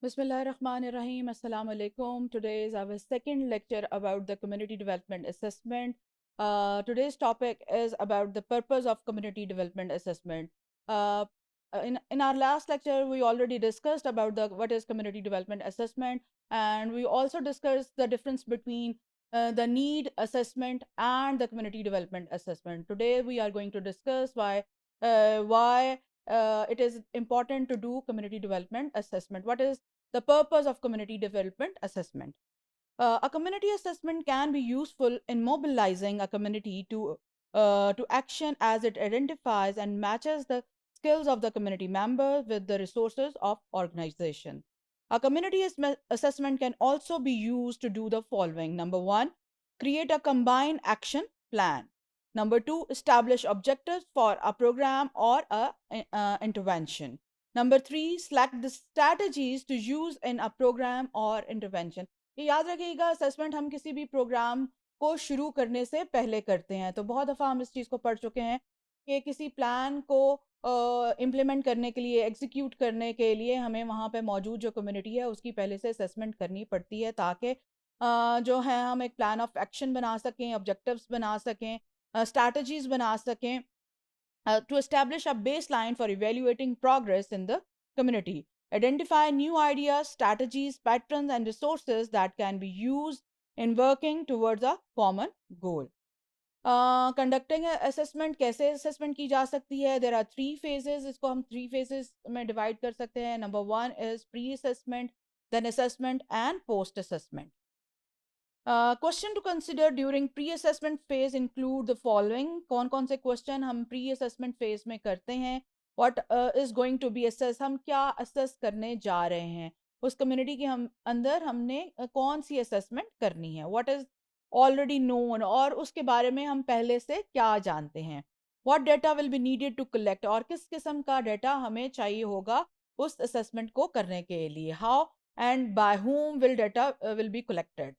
Bismillahirrahmanirrahim. Assalamu alaikum. Today is our second lecture about the community development assessment. Today's topic is about the purpose of community development assessment. Uh, in our last lecture, we already discussed about the what is community development assessment, and we also discussed the difference between the need assessment and the community development assessment. Today, we are going to discuss why it is important to do community development assessment. What is the purpose of community development assessment? A community assessment can be useful in mobilizing a community to action as it identifies and matches the skills of the community members with the resources of organization. A community assessment can also be used to do the following. Number one, create a combined action plan. Number two, establish objectives for a program or a intervention. Number three, select the strategies to use in a program or intervention. ये याद रखिएगा, assessment हम किसी भी programme को शुरू करने से पहले करते हैं। तो बहुत दफ़ा हम इस चीज़ को पढ़ चुके हैं कि किसी प्लान को इम्प्लीमेंट करने के लिए, एग्जीक्यूट करने के लिए हमें वहाँ पे मौजूद जो कम्युनिटी है उसकी पहले से असेसमेंट करनी पड़ती है, ताकि जो है हम एक प्लान ऑफ एक्शन बना सकें, ऑब्जेक्टिव्स बना सकें, स्ट्रैटेजीज बना सकें, to establish a baseline for evaluating progress in the community. Identify new ideas, strategies, patterns, and resources that can be used in working towards a common goal. Conducting assessment, कैसे assessment की जा सकती है? There are three phases. इसको हम three phases में divide कर सकते हैं. Number one is pre-assessment, then assessment, and post-assessment. Question to consider during pre-assessment phase include the following. कौन से question हम pre-assessment phase में करते हैं? What is going to be assessed? हम क्या assess करने जा रहे हैं? उस community के हम अंदर हमने कौन सी assessment करनी है? What is already known, और उसके बारे में हम पहले से क्या जानते हैं? What data will be needed to collect, और किस किस्म का data हमें चाहिए होगा उस assessment को करने के लिए? How and by whom will data will be collected?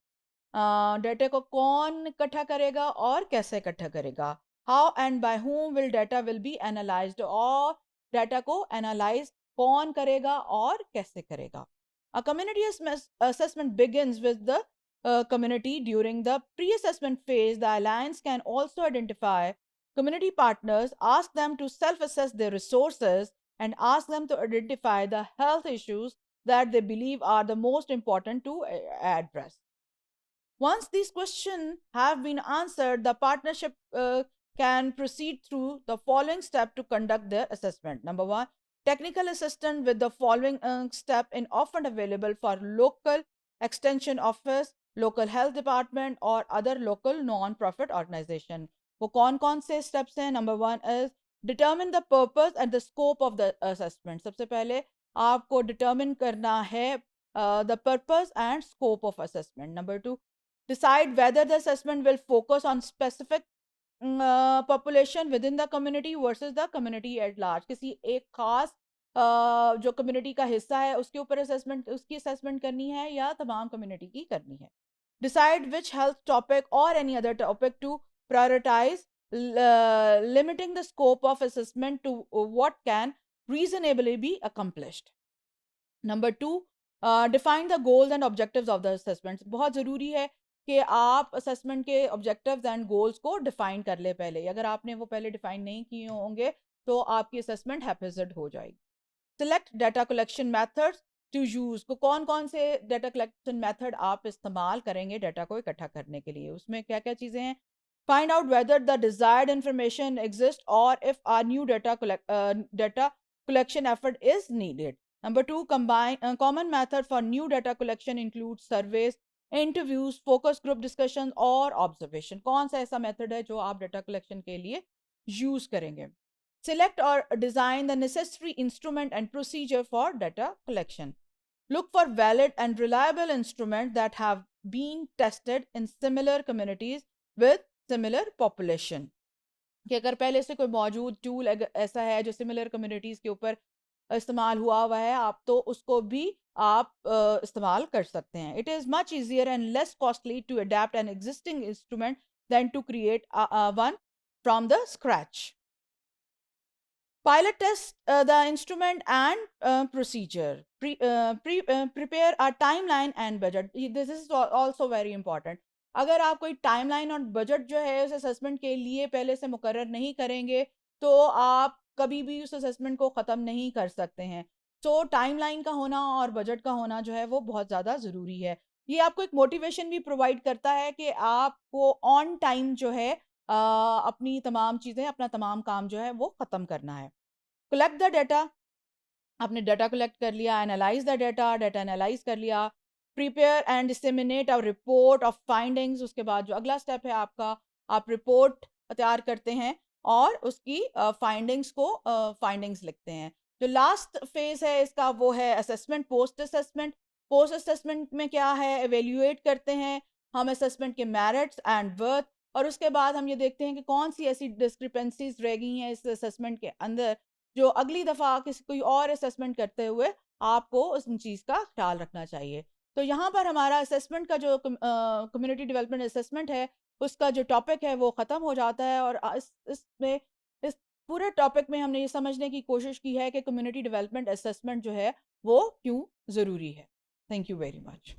Data को कौन इकट्ठा करेगा और कैसे इकट्ठा करेगा? How and by whom will data will be analysed, और डेटा को एनालाइज कौन करेगा और कैसे करेगा? A community assessment begins with the community. During the pre-assessment phase, the alliance can also identify community partners, ask them to self-assess their resources, and ask them to identify the health issues that they believe are the most important to address. Once these questions have been answered, the partnership can proceed through the following step to conduct their assessment. Number one, technical assistance with the following step in often available for local extension office, local health department, or other local non-profit organization. वो कौन से steps हैं? Number one is determine the purpose and the scope of the assessment. सबसे पहले आपको determine करना है the purpose and scope of assessment. Number two, decide whether the assessment will focus on specific population within the community versus the community at large. किसी एक खास जो community का हिस्सा है उसके ऊपर असेसमेंट, उसकी असेसमेंट करनी है या तमाम कम्युनिटी की करनी है. Decide which health topic or any other topic to prioritize, limiting the scope of assessment to what can reasonably be accomplished. Number two, define the goals and objectives of the assessment. बहुत ज़रूरी है कि आप assessment के objectives and goals को define कर ले पहले. अगर आपने वो पहले डिफाइन नहीं किए होंगे तो आपकी असेसमेंट हैपेजड हो जाएगी. Select data collection methods to use. को कौन से डाटा कलेक्शन मेथड आप इस्तेमाल करेंगे डाटा को इकट्ठा करने के लिए? उसमें क्या क्या चीज़ें हैं? Find out whether the desired information exist और if or new data collection effort is needed. Number two, common method for new data collection includes surveys, interviews, focus group discussion और ऑब्जर्वेशन. कौन सा ऐसा मेथड है जो आप data collection के लिए यूज करेंगे? सिलेक्ट और design the necessary instrument and procedure for data collection. Look for valid and reliable instrument that have been tested in similar communities with similar population. कि अगर पहले से कोई मौजूद टूल ऐसा है जो सिमिलर कम्युनिटीज के ऊपर इस्तेमाल हुआ है, आप तो उसको भी आप इस्तेमाल कर सकते हैं. It is much easier and less costly to adapt an existing instrument than to create one from the scratch. Pilot test the instrument and procedure. prepare a timeline and budget. This is also very important. अगर आप कोई timeline और budget जो है उस assessment के लिए पहले से मुकर्रर नहीं करेंगे तो आप कभी भी उस असेसमेंट को ख़त्म नहीं कर सकते हैं. तो टाइमलाइन का होना और बजट का होना जो है वो बहुत ज़्यादा ज़रूरी है. ये आपको एक मोटिवेशन भी प्रोवाइड करता है कि आपको ऑन टाइम जो है अपनी तमाम चीज़ें, अपना तमाम काम जो है वो ख़त्म करना है. Collect the data. आपने डाटा कलेक्ट कर लिया, analyse the data, data analyse कर लिया, prepare and disseminate a report of findings. उसके बाद जो अगला स्टेप है आपका, आप रिपोर्ट तैयार करते हैं और उसकी फाइंडिंग्स को फाइंडिंग्स लिखते हैं. जो लास्ट फेज है इसका वो है assessment, post assessment. Post assessment में क्या है, एवेल्युएट करते हैं हम असेसमेंट के मेरिट्स एंड वर्थ, और उसके बाद हम ये देखते हैं कि कौन सी ऐसी डिस्क्रिपेंसीज रह गई हैं इस असेसमेंट के अंदर जो अगली दफ़ा किसी कोई और असेसमेंट करते हुए आपको उस चीज़ का ख्याल रखना चाहिए. तो यहाँ पर हमारा असेसमेंट का जो कम्युनिटी डेवलपमेंट असेसमेंट है उसका जो टॉपिक है वो ख़त्म हो जाता है. और इसमें इस पूरे टॉपिक में हमने ये समझने की कोशिश की है कि कम्युनिटी डेवलपमेंट असेसमेंट जो है वो क्यों ज़रूरी है. Thank you very much.